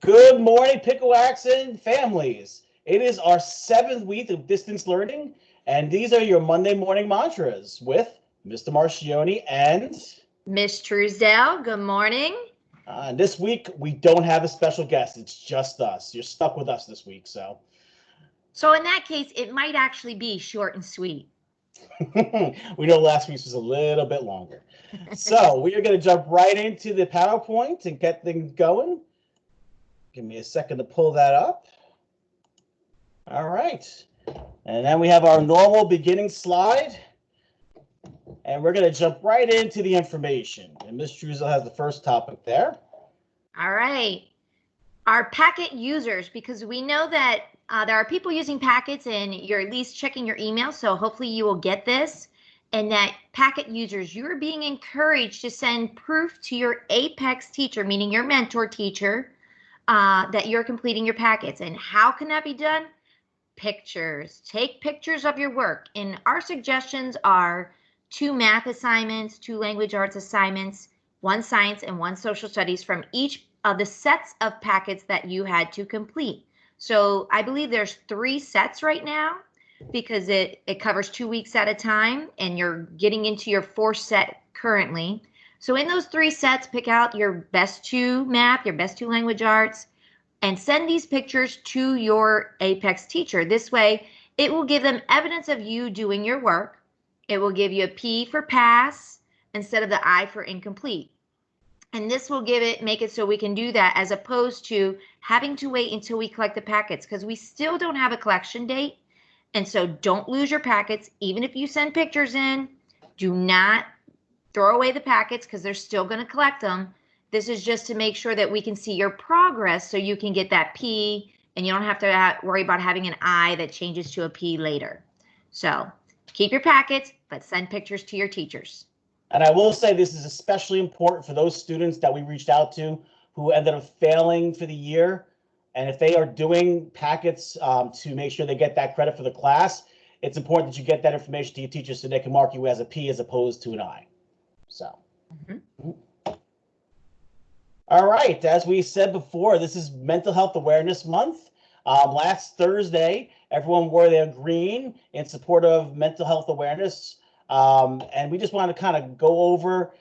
Good morning, Pickawaxin families. It is our 7th week of distance learning, and these are your Monday morning mantras with Mr. Marcioni. And Miss Truesdale, good morning. this week, we don't have a special guest. It's just us. You're stuck with us this week, so. So in that case, it might actually be short and sweet. We know last week's was a little bit longer. So we are going to jump right into the PowerPoint and get things going. Give me a second to pull that up. All right. And then we have our normal beginning slide. And we're going to jump right into the information. And Ms. Truesdale has the first topic there. All right. Our packet users, because we know that there are people using packets and you're at least checking your email. So hopefully you will get this. And that packet users, you're being encouraged to send proof to your Apex teacher, meaning your mentor teacher, that you're completing your packets. And how can that be done? Pictures. Take pictures of your work. And our suggestions are 2 math assignments, 2 language arts assignments, 1 science, and 1 social studies from each of the sets of packets that you had to complete. So I believe there's 3 sets right now because it covers 2 weeks at a time, and you're getting into your 4th set currently. So in those 3 sets, pick out your best 2 math, your best 2 language arts, and send these pictures to your Apex teacher. This way, it will give them evidence of you doing your work. It will give you a P for pass instead of the I for incomplete. And this will make it so we can do that as opposed to having to wait until we collect the packets, because we still don't have a collection date. And so don't lose your packets. Even if you send pictures in, do not throw away the packets because they're still going to collect them. This is just to make sure that we can see your progress so you can get that P and you don't have to worry about having an I that changes to a P later. So keep your packets, but send pictures to your teachers. And I will say this is especially important for those students that we reached out to who ended up failing for the year. And if they are doing packets to make sure they get that credit for the class, it's important that you get that information to your teachers so they can mark you as a P as opposed to an I. So. All right, as we said before, this is Mental Health Awareness Month. Last Thursday, everyone wore their green in support of mental health awareness. And we just want to kind of go over,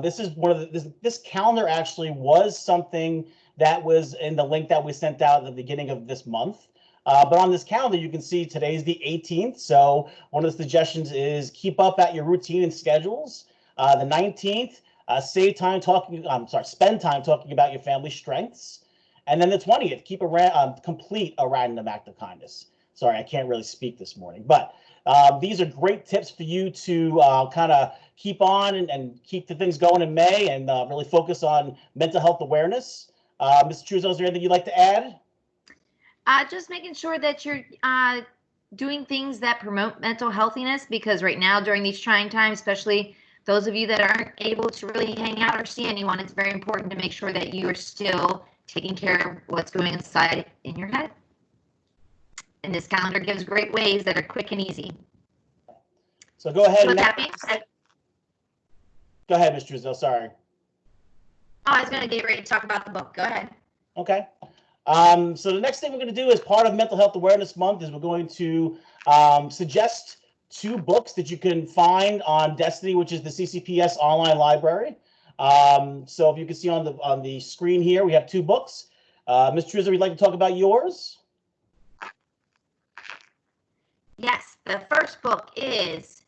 this is one of this calendar actually was something that was in the link that we sent out at the beginning of this month. But on this calendar, you can see today's the 18th. So one of the suggestions is keep up at your routine and schedules. The 19th, spend time talking about your family strengths. And then the 20th, complete a random act of kindness. Sorry, I can't really speak this morning, but these are great tips for you to kind of keep on and keep the things going in May and really focus on mental health awareness. Ms. Truesdale, is there anything you'd like to add? Just making sure that you're doing things that promote mental healthiness, because right now during these trying times, especially those of you that aren't able to really hang out or see anyone, it's very important to make sure that you are still taking care of what's going inside in your head. And this calendar gives great ways that are quick and easy. So go ahead. With that being said, go ahead, Ms. Truesdale. Sorry. I was going to get ready to talk about the book. Go ahead. Okay. So the next thing we're going to do as part of Mental Health Awareness Month is we're going to suggest 2 books that you can find on Destiny, which is the CCPS online library. So if you can see on the screen here, we have 2 books. Ms. Truesdale, would you like to talk about yours? Yes, the first book is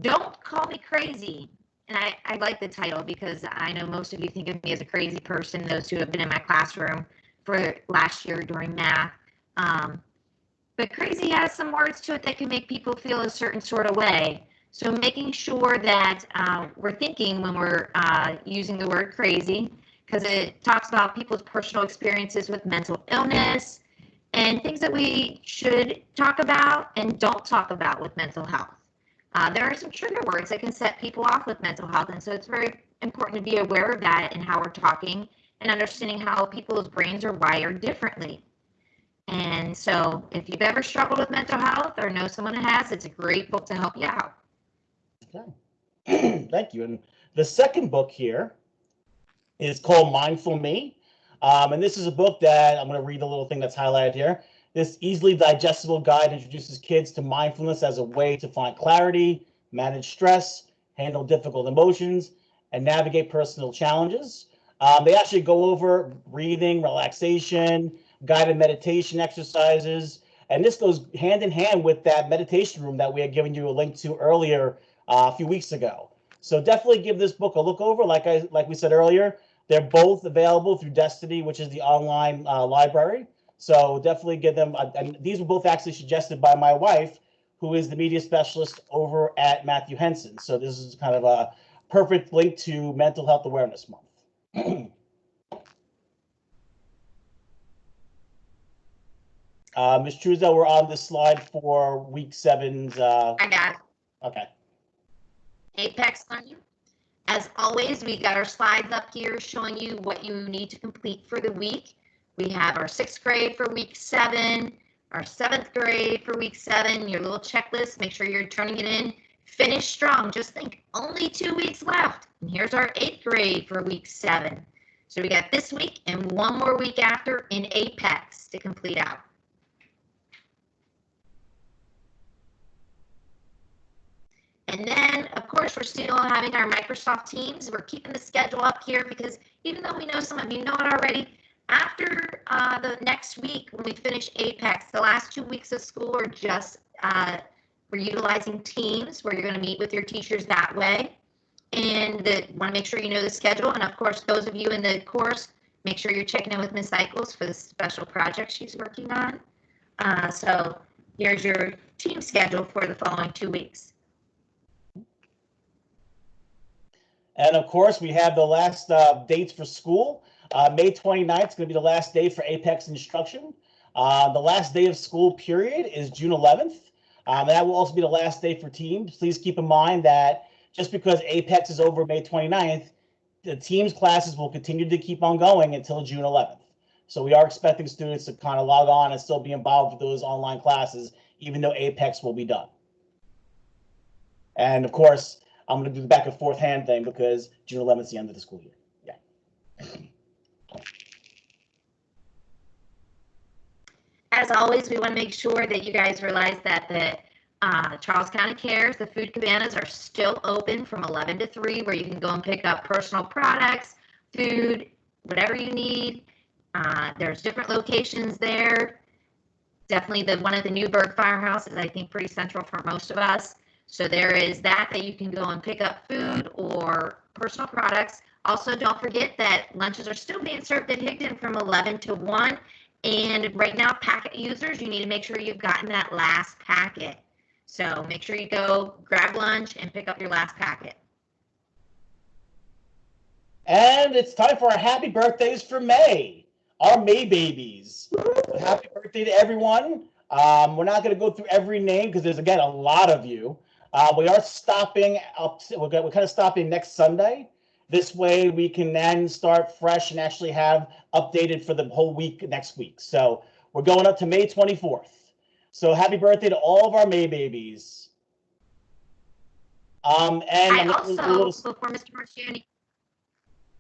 Don't Call Me Crazy. And I like the title because I know most of you think of me as a crazy person, those who have been in my classroom for last year during math. But crazy has some words to it that can make people feel a certain sort of way. So making sure that we're thinking when we're using the word crazy, because it talks about people's personal experiences with mental illness and things that we should talk about and don't talk about with mental health. There are some trigger words that can set people off with mental health, and so it's very important to be aware of that and how we're talking and understanding how people's brains are wired differently. And so if you've ever struggled with mental health or know someone that has, it's a great book to help you out. Okay. Thank you. And the second book here is called Mindful Me. And this is a book that I'm going to read the little thing that's highlighted here. This easily digestible guide introduces kids to mindfulness as a way to find clarity, manage stress, handle difficult emotions, and navigate personal challenges. They actually go over breathing, relaxation, guided meditation exercises, and this goes hand in hand with that meditation room that we had given you a link to earlier a few weeks ago. So definitely give this book a look over. Like we said earlier, they're both available through Destiny, which is the online library. So definitely give them. And these were both actually suggested by my wife, who is the media specialist over at Matthew Henson. So this is kind of a perfect link to Mental Health Awareness Month. Ms. Truesdale, we're on this slide for week 7's. I got it. Okay. Apex Learning. As always, we got our slides up here showing you what you need to complete for the week. We have our 6th grade for week 7, our 7th grade for week 7, your little checklist. Make sure you're turning it in. Finish strong. Just think, only 2 weeks left. And here's our 8th grade for week 7. So we got this week and one more week after in Apex to complete out. And then, of course, we're still having our Microsoft Teams. We're keeping the schedule up here because even though we know some of you know it already, after the next week when we finish Apex, the last 2 weeks of school are just, we're utilizing Teams where you're going to meet with your teachers that way. And want to make sure you know the schedule. And of course, those of you in the course, make sure you're checking in with Ms. Eichels for the special project she's working on. So here's your team schedule for the following 2 weeks. And of course, we have the last dates for school. May 29th is going to be the last day for Apex instruction. The last day of school period is June 11th. That will also be the last day for teams. Please keep in mind that just because Apex is over May 29th, the teams classes will continue to keep on going until June 11th. So we are expecting students to kind of log on and still be involved with those online classes, even though Apex will be done. And of course, I'm going to do the back and forth hand thing because June 11th is the end of the school year. Yeah. As always, we want to make sure that you guys realize that the Charles County Cares, the food cabanas are still open from 11 to 3, where you can go and pick up personal products, food, whatever you need. There's different locations there. Definitely the one at the Newburgh Firehouse is, I think, pretty central for most of us. So there is that you can go and pick up food or personal products. Also, don't forget that lunches are still being served at Higdon from 11 to 1. And right now, packet users, you need to make sure you've gotten that last packet. So make sure you go grab lunch and pick up your last packet. And it's time for our happy birthdays for May, our May babies. Happy birthday to everyone. We're not going to go through every name because there's, again, a lot of you. We are stopping up. We're kind of stopping next Sunday. This way we can then start fresh and actually have updated for the whole week next week. So we're going up to May 24th. So happy birthday to all of our May babies. And I also, before Mr. Marcioni.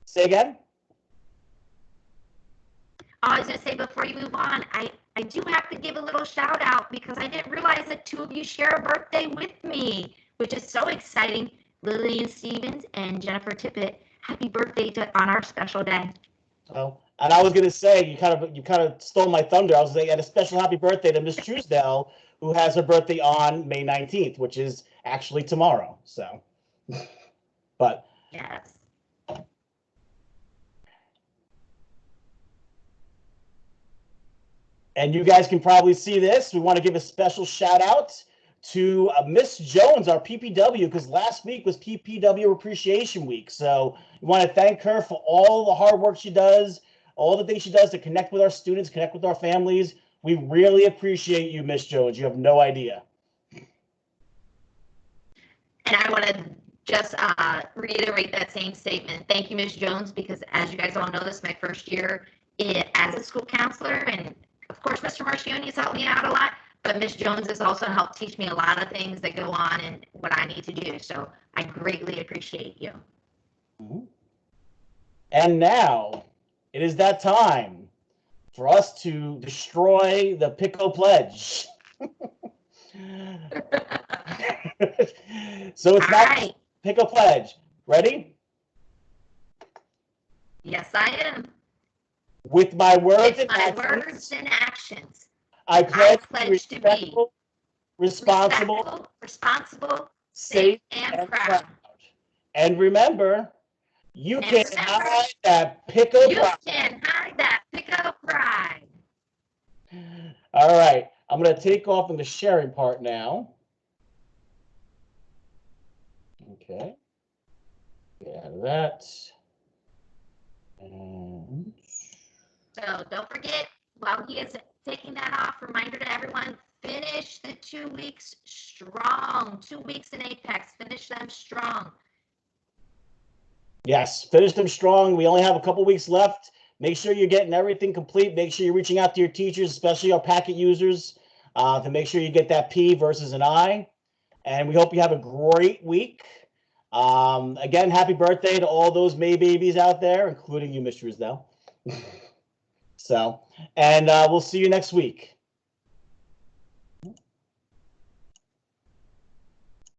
Say again? I was going to say, before you move on, I do have to give a little shout out because I didn't realize that 2 of you share a birthday with me, which is so exciting. Lillian Stevens and Jennifer Tippett. Happy birthday on our special day. Oh, and I was going to say, you kind of stole my thunder. I was saying, and a special happy birthday to Miss Truesdale, who has her birthday on May 19th, which is actually tomorrow. So, but yes. And you guys can probably see this. We want to give a special shout out to Miss Jones, our PPW, because last week was PPW Appreciation Week. So we want to thank her for all the hard work she does, all the things she does to connect with our students, connect with our families. We really appreciate you, Miss Jones. You have no idea. And I want to just reiterate that same statement. Thank you, Ms. Jones, because as you guys all know, this is my first year as a school counselor. And of course, Mr. Marcioni has helped me out a lot. But Ms. Jones has also helped teach me a lot of things that go on and what I need to do. So I greatly appreciate you. And now it is that time for us to destroy the Pico Pledge. So it's All not right. Pico Pledge. Ready? Yes, I am. With my words With and my actions, words and actions, I I pledge to be pledge to be respectful, responsible, respectful, responsible, safe, safe, and and proud. proud. And remember, you And can't remember, hide that Pico you pride. can hide that Pico pride. All right, I'm going to take off in the sharing part now. Okay, get out of that. And So don't forget, while he is taking that off, reminder to everyone, finish the 2 weeks strong. 2 weeks in Apex, finish them strong. yes, finish them strong. We only have a couple weeks left. Make sure you're getting everything complete. Make sure you're reaching out to your teachers, especially our packet users, to make sure you get that P versus an I. And we hope you have a great week. Again, happy birthday to all those May babies out there, including you, Mr. Risdell. So, and we'll see you next week.